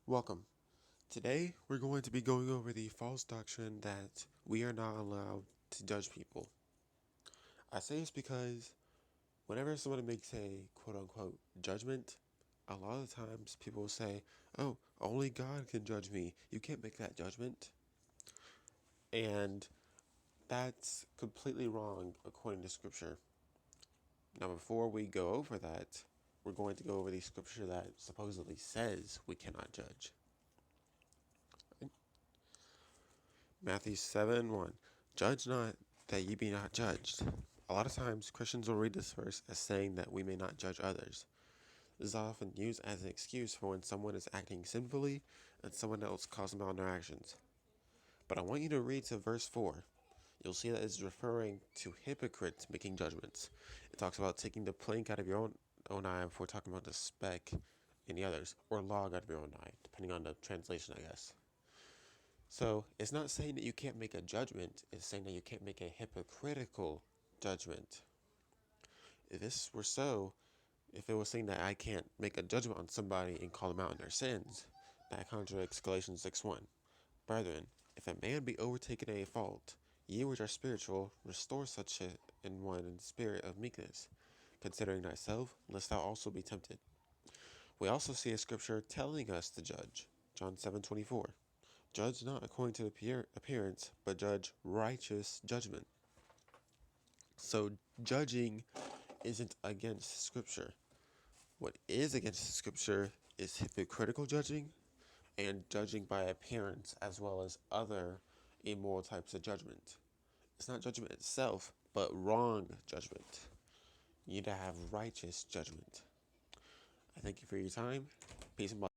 Welcome. Today, we're going to be going over the false doctrine that we are not allowed to judge people. I say this because whenever someone makes a quote unquote judgment, a lot of times people will say, "Oh, only God can judge me. You can't make that judgment." And that's completely wrong according to Scripture. Now, before we go over that, we're going to go over the Scripture that supposedly says we cannot judge. Matthew 7:1. Judge not that ye be not judged. A lot of times Christians will read this verse as saying that we may not judge others. This is often used as an excuse for when someone is acting sinfully and someone else calls them out on their actions. But I want you to read to verse 4. You'll see that it's referring to hypocrites making judgments. It talks about taking the plank out of your own eye before talking about the speck in the others, or log out of your own eye, depending on the translation, I guess. So it's not saying that you can't make a judgment, it's saying that you can't make a hypocritical judgment. If this were so, if it was saying that I can't make a judgment on somebody and call them out on their sins, that contradicts Galatians 6:1. Brethren, if a man be overtaken in a fault, ye which are spiritual, restore such a in one in spirit of meekness, considering thyself, lest thou also be tempted. We also see a scripture telling us to judge. John 7:24. Judge not according to appearance, but judge righteous judgment. So judging isn't against Scripture. What is against Scripture is hypocritical judging and judging by appearance, as well as other immoral types of judgment. It's not judgment itself, but wrong judgment. You need to have righteous judgment. I thank you for your time. Peace and blessings.